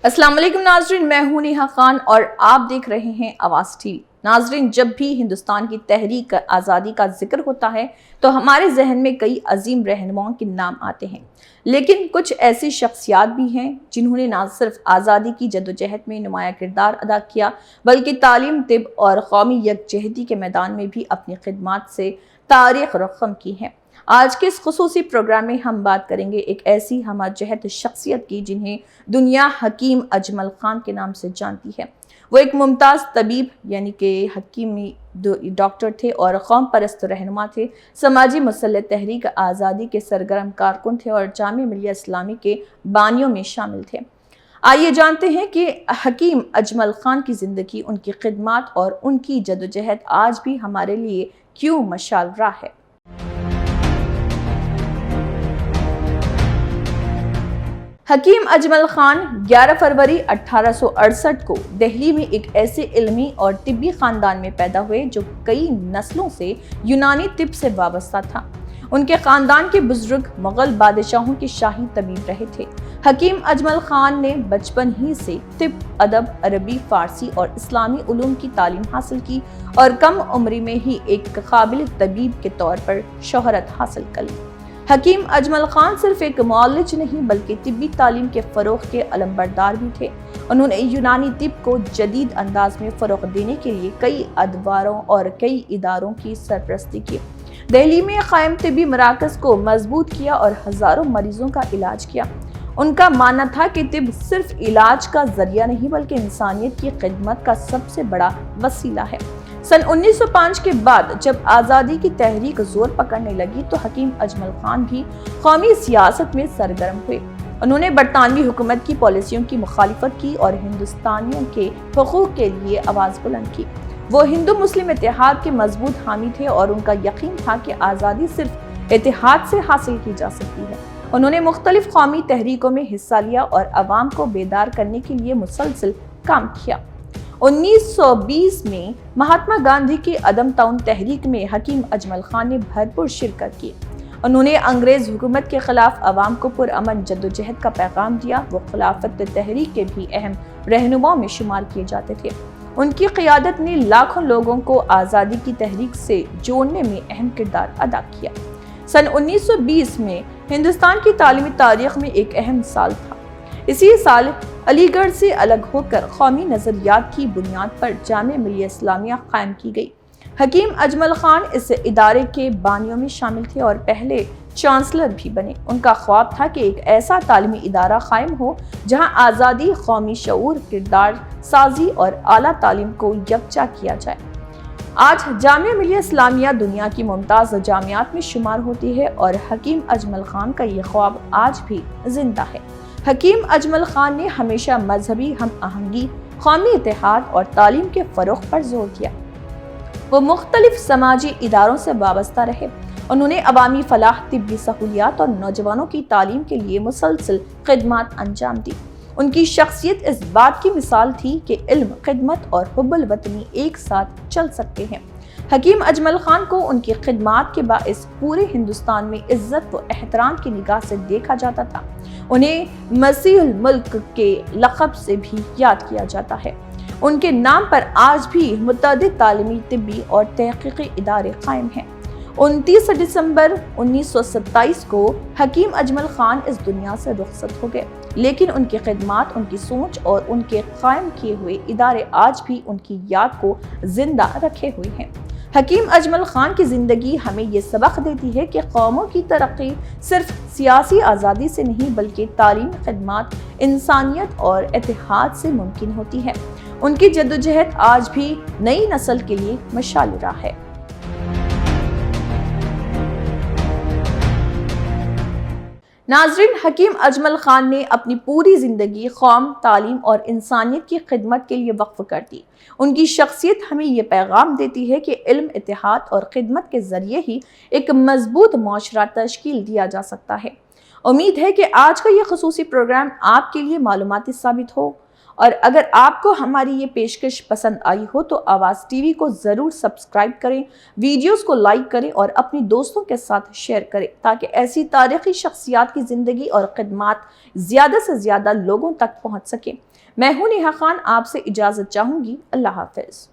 السلام علیکم ناظرین، میں ہوں نیہا خان اور آپ دیکھ رہے ہیں آواز ٹی وی۔ ناظرین، جب بھی ہندوستان کی تحریک آزادی کا ذکر ہوتا ہے تو ہمارے ذہن میں کئی عظیم رہنماؤں کے نام آتے ہیں، لیکن کچھ ایسی شخصیات بھی ہیں جنہوں نے نہ صرف آزادی کی جدوجہد میں نمایاں کردار ادا کیا بلکہ تعلیم، طب اور قومی یکجہتی کے میدان میں بھی اپنی خدمات سے تاریخ رقم کی ہے۔ آج کے اس خصوصی پروگرام میں ہم بات کریں گے ایک ایسی ہمہ جہت شخصیت کی جنہیں دنیا حکیم اجمل خان کے نام سے جانتی ہے۔ وہ ایک ممتاز طبیب یعنی کہ حکیمی ڈاکٹر تھے اور قوم پرست رہنما تھے، سماجی مسلح تحریک آزادی کے سرگرم کارکن تھے اور جامعہ ملیہ اسلامی کے بانیوں میں شامل تھے۔ آئیے جانتے ہیں کہ حکیم اجمل خان کی زندگی، ان کی خدمات اور ان کی جدوجہد آج بھی ہمارے لیے کیوں مشعل راہ ہے۔ حکیم اجمل خان 11 فروری 1868 کو دہلی میں ایک ایسے علمی اور طبی خاندان میں پیدا ہوئے جو کئی نسلوں سے یونانی طب سے وابستہ تھا۔ ان کے خاندان کے بزرگ مغل بادشاہوں کے شاہی طبیب رہے تھے۔ حکیم اجمل خان نے بچپن ہی سے طب، ادب، عربی، فارسی اور اسلامی علوم کی تعلیم حاصل کی اور کم عمری میں ہی ایک قابل طبیب کے طور پر شہرت حاصل کر لی۔ حکیم اجمل خان صرف ایک معالج نہیں بلکہ طبی تعلیم کے فروغ کے علمبردار بھی تھے۔ انہوں نے یونانی طب کو جدید انداز میں فروغ دینے کے لیے کئی ادواروں اور کئی اداروں کی سرپرستی کی۔ دہلی میں قائم طبی مراکز کو مضبوط کیا اور ہزاروں مریضوں کا علاج کیا۔ ان کا ماننا تھا کہ طب صرف علاج کا ذریعہ نہیں بلکہ انسانیت کی خدمت کا سب سے بڑا وسیلہ ہے۔ سن 1905 کے بعد جب آزادی کی تحریک زور پکڑنے لگی تو حکیم اجمل خان بھی قومی سیاست میں سرگرم ہوئے۔ انہوں نے برطانوی حکومت کی پالیسیوں کی مخالفت کی اور ہندوستانیوں کے حقوق کے لیے آواز بلند کی۔ وہ ہندو مسلم اتحاد کے مضبوط حامی تھے اور ان کا یقین تھا کہ آزادی صرف اتحاد سے حاصل کی جا سکتی ہے۔ انہوں نے مختلف قومی تحریکوں میں حصہ لیا اور عوام کو بیدار کرنے کے لیے مسلسل کام کیا۔ 1920 میں مہاتما گاندھی کی عدم تعاون تحریک میں حکیم اجمل خان نے بھرپور شرکت کی۔ انہوں نے انگریز حکومت کے خلاف عوام کو پرامن جدوجہد کا پیغام دیا۔ وہ خلافت تحریک کے بھی اہم رہنماؤں میں شمار کیے جاتے تھے۔ ان کی قیادت نے لاکھوں لوگوں کو آزادی کی تحریک سے جوڑنے میں اہم کردار ادا کیا۔ سن 1920 میں ہندوستان کی تعلیمی تاریخ میں ایک اہم سال تھا۔ اسی سال علی گڑھ سے الگ ہو کر قومی نظریات کی بنیاد پر جامعہ ملیہ اسلامیہ قائم کی گئی۔ حکیم اجمل خان اس ادارے کے بانیوں میں شامل تھے اور پہلے چانسلر بھی بنے۔ ان کا خواب تھا کہ ایک ایسا تعلیمی ادارہ قائم ہو جہاں آزادی، قومی شعور، کردار سازی اور اعلیٰ تعلیم کو یکجا کیا جائے۔ آج جامعہ ملیہ اسلامیہ دنیا کی ممتاز جامعات میں شمار ہوتی ہے اور حکیم اجمل خان کا یہ خواب آج بھی زندہ ہے۔ حکیم اجمل خان نے ہمیشہ مذہبی ہم آہنگی، قومی اتحاد اور تعلیم کے فروغ پر زور دیا۔ وہ مختلف سماجی اداروں سے وابستہ رہے۔ انہوں نے عوامی فلاح، طبی سہولیات اور نوجوانوں کی تعلیم کے لیے مسلسل خدمات انجام دی۔ ان کی شخصیت اس بات کی مثال تھی کہ علم، خدمت اور حب الوطنی ایک ساتھ چل سکتے ہیں۔ حکیم اجمل خان کو ان کی خدمات کے باعث پورے ہندوستان میں عزت و احترام کی نگاہ سے دیکھا جاتا تھا۔ انہیں مسیح الملک کے لقب سے بھی یاد کیا جاتا ہے۔ ان کے نام پر آج بھی متعدد تعلیمی، طبی اور تحقیقی ادارے قائم ہیں۔ 29 دسمبر 1927 کو حکیم اجمل خان اس دنیا سے رخصت ہو گئے، لیکن ان کی خدمات، ان کی سوچ اور ان کے قائم کیے ہوئے ادارے آج بھی ان کی یاد کو زندہ رکھے ہوئے ہیں۔ حکیم اجمل خان کی زندگی ہمیں یہ سبق دیتی ہے کہ قوموں کی ترقی صرف سیاسی آزادی سے نہیں بلکہ تعلیم، خدمات، انسانیت اور اتحاد سے ممکن ہوتی ہے۔ ان کی جدوجہد آج بھی نئی نسل کے لیے مشعل راہ ہے۔ ناظرین، حکیم اجمل خان نے اپنی پوری زندگی قوم، تعلیم اور انسانیت کی خدمت کے لیے وقف کر دی۔ ان کی شخصیت ہمیں یہ پیغام دیتی ہے کہ علم، اتحاد اور خدمت کے ذریعے ہی ایک مضبوط معاشرہ تشکیل دیا جا سکتا ہے۔ امید ہے کہ آج کا یہ خصوصی پروگرام آپ کے لیے معلوماتی ثابت ہو اور اگر آپ کو ہماری یہ پیشکش پسند آئی ہو تو آواز ٹی وی کو ضرور سبسکرائب کریں، ویڈیوز کو لائک کریں اور اپنی دوستوں کے ساتھ شیئر کریں تاکہ ایسی تاریخی شخصیات کی زندگی اور خدمات زیادہ سے زیادہ لوگوں تک پہنچ سکیں۔ میں ہوں نیہا خان، آپ سے اجازت چاہوں گی۔ اللہ حافظ۔